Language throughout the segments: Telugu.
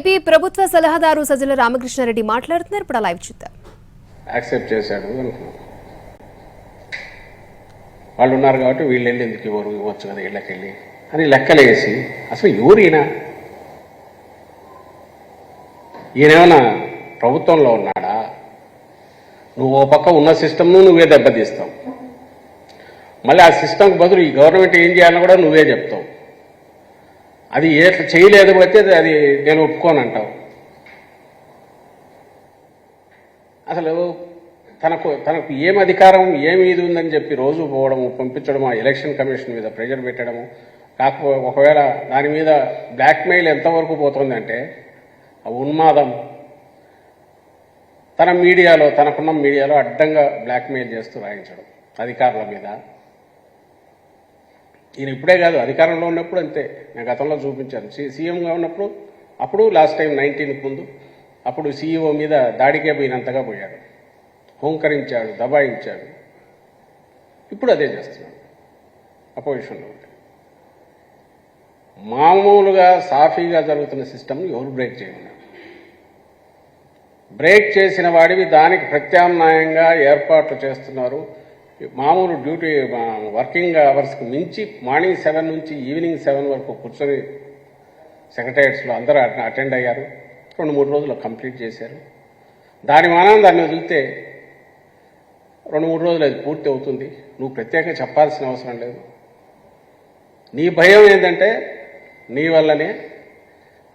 ఏపీ ప్రభుత్వ సలహాదారు సజ్జల రామకృష్ణారెడ్డి మాట్లాడుతున్నారు. ఇప్పుడు లైవ్ చూద్దాం. యాక్సెప్ట్ చేశాడు అనుకున్నాం. వాళ్ళు ఉన్నారు కాబట్టి వీళ్ళు వెళ్ళి ఎందుకు ఇవ్వచ్చు కదా ఇళ్ళకెళ్ళి అని లెక్కలేసి అసలు ఎవరు ఈయనేమన్నా ప్రభుత్వంలో ఉన్నాడా? నువ్వు ఓ పక్క ఉన్న సిస్టమ్ను నువ్వే దెబ్బతీస్తావు, మళ్ళీ ఆ సిస్టమ్కి బదులు ఈ గవర్నమెంట్ ఏం చేయాలని కూడా నువ్వే చెప్తావు. అది చేయలేదు అయితే అది నేను ఒప్పుకోనంటావు. అసలు తనకు ఏం అధికారం ఏమి ఇది ఉందని చెప్పి రోజు పోవడము, పంపించడము, ఆ ఎలక్షన్ కమిషన్ మీద ప్రెషర్ పెట్టడము, కాకపోతే ఒకవేళ దాని మీద బ్లాక్మెయిల్ ఎంతవరకు పోతుందంటే ఆ ఉన్మాదం తన మీడియాలో, తనకున్న మీడియాలో అడ్డంగా బ్లాక్మెయిల్ చేస్తూ రాయించడం అధికారుల మీద. ఈయన ఇప్పుడే కాదు, అధికారంలో ఉన్నప్పుడు అంతే. నేను గతంలో చూపించాను. సీఎంగా ఉన్నప్పుడు, అప్పుడు లాస్ట్ టైం 19కి ముందు అప్పుడు సీఈఓ మీద దాడికే పోయినంతగా పోయాడు, హోంకరించాడు, దబాయించాడు. ఇప్పుడు అదే చేస్తున్నాడు అపోజిషన్లో ఉంటే. మామూలుగా సాఫీగా జరుగుతున్న సిస్టమ్ని ఎవరు బ్రేక్ చేయమన్నారు? బ్రేక్ చేసిన వాడివి దానికి ప్రత్యామ్నాయంగా ఏర్పాట్లు చేస్తున్నారు. మామూలు డ్యూటీ వర్కింగ్ అవర్స్కి మించి మార్నింగ్ 7 నుంచి ఈవినింగ్ 7 వరకు కూర్చొని సెక్రటరియట్స్లో అందరూ అటెండ్ అయ్యారు. 2-3 రోజులు కంప్లీట్ చేశారు. దాని మానం దాన్ని వదిలితే 2-3 రోజులు అది పూర్తి అవుతుంది. నువ్వు ప్రత్యేకంగా చెప్పాల్సిన అవసరం లేదు. నీ భయం ఏంటంటే నీ వల్లనే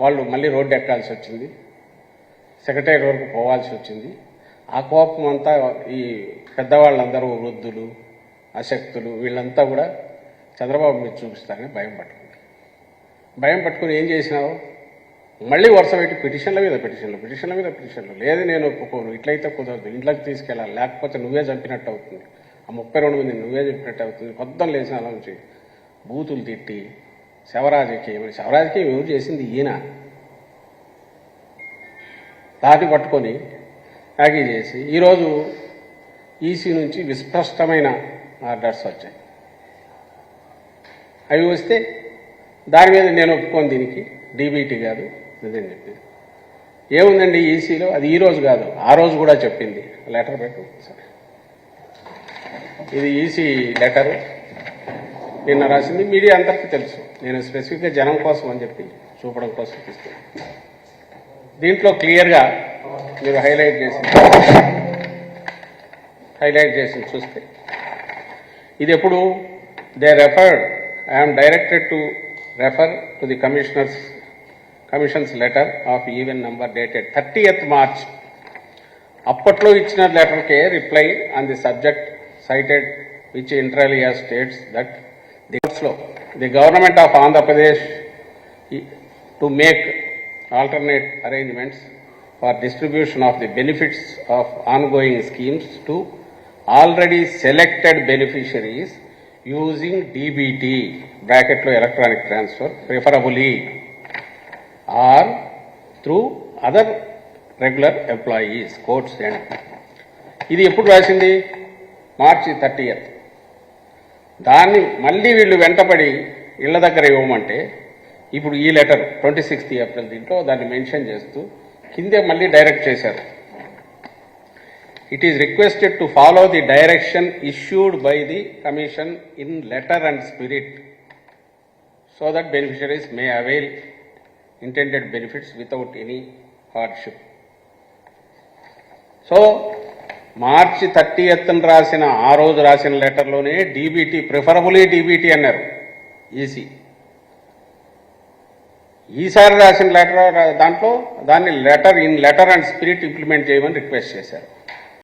వాళ్ళు మళ్ళీ రోడ్డు ఎక్కాల్సి వచ్చింది, సెక్రటరీ వరకు పోవాల్సి వచ్చింది. ఆ కోపం అంతా ఈ పెద్దవాళ్ళందరూ, వృద్ధులు, అశక్తులు, వీళ్ళంతా కూడా చంద్రబాబు మీద చూపిస్తారని భయం పట్టుకుని ఏం చేసినావు? మళ్ళీ వరుస పెట్టి పిటిషన్ల మీద పిటిషన్లు. లేదు నేను ఒప్పుకోను, ఇట్లయితే కుదరదు, ఇంట్లోకి తీసుకెళ్ళాలి, లేకపోతే నువ్వే చంపినట్టు అవుతుంది, ఆ 32 మంది నువ్వే చంపినట్టు అవుతుంది. పొద్దున లేచిన అలా నుంచి బూతులు తిట్టి శవరాజకీయం ఎవరు చేసింది? ఈయన. దాన్ని పట్టుకొని యాగీ చేసి ఈరోజు ఈసీ నుంచి విస్పష్టమైన ఆర్డర్స్ వచ్చాయి. అవి వస్తే దాని మీద నేను ఒప్పుకోను, దీనికి డీబీటీ కాదు ఇదని చెప్పి. ఏముందండి ఈసీలో? అది ఈరోజు కాదు, ఆ రోజు కూడా చెప్పింది. లెటర్ పెట్టు సరే. ఇది ఈసీ లెటరు, నిన్న రాసింది. మీడియా అందరికీ తెలుసు. నేను స్పెసిఫిక్గా జనం కోసం అని చెప్పి చూపడం కోసం తీసుకున్నాను. దీంట్లో క్లియర్గా మీరు హైలైట్ చేసి చూస్తే ఇది ఎప్పుడు I'm directed to refer to the commission's letter of even number dated 30th March. అప్పట్లో ఇచ్చిన లెటర్కే reply on the subject cited which inter alia states that the government of Andhra Pradesh to make alternate arrangements for distribution of the benefits of ongoing schemes to already selected beneficiaries using DBT bracket lo electronic transfer preferably or through other regular employees quotes and ఇది ఎప్పుడు రాసింది? March 30th. దాన్ని మళ్ళీ వీళ్ళు వెంటపడి ఇళ్ల దగ్గర ఇవ్వమంటే ఇప్పుడు ఈ లెటర్ 26th April దీంట్లో దాన్ని మెన్షన్ చేస్తూ కిందే మళ్ళీ డైరెక్ట్ చేశారు. It is requested to follow the direction issued by the commission in letter and spirit so that beneficiaries may avail intended benefits without any hardship. So March 30th రాసిన, ఆ రోజు రాసిన లెటర్లోనే డీబీటీ, ప్రిఫరబులీ డీబీటీ అన్నారు ఈసీ. ఈసారి రాసిన లెటర్ దాంట్లో దాన్ని లెటర్ అండ్ స్పిరిట్ ఇంప్లిమెంట్ చేయమని రిక్వెస్ట్ చేశారు.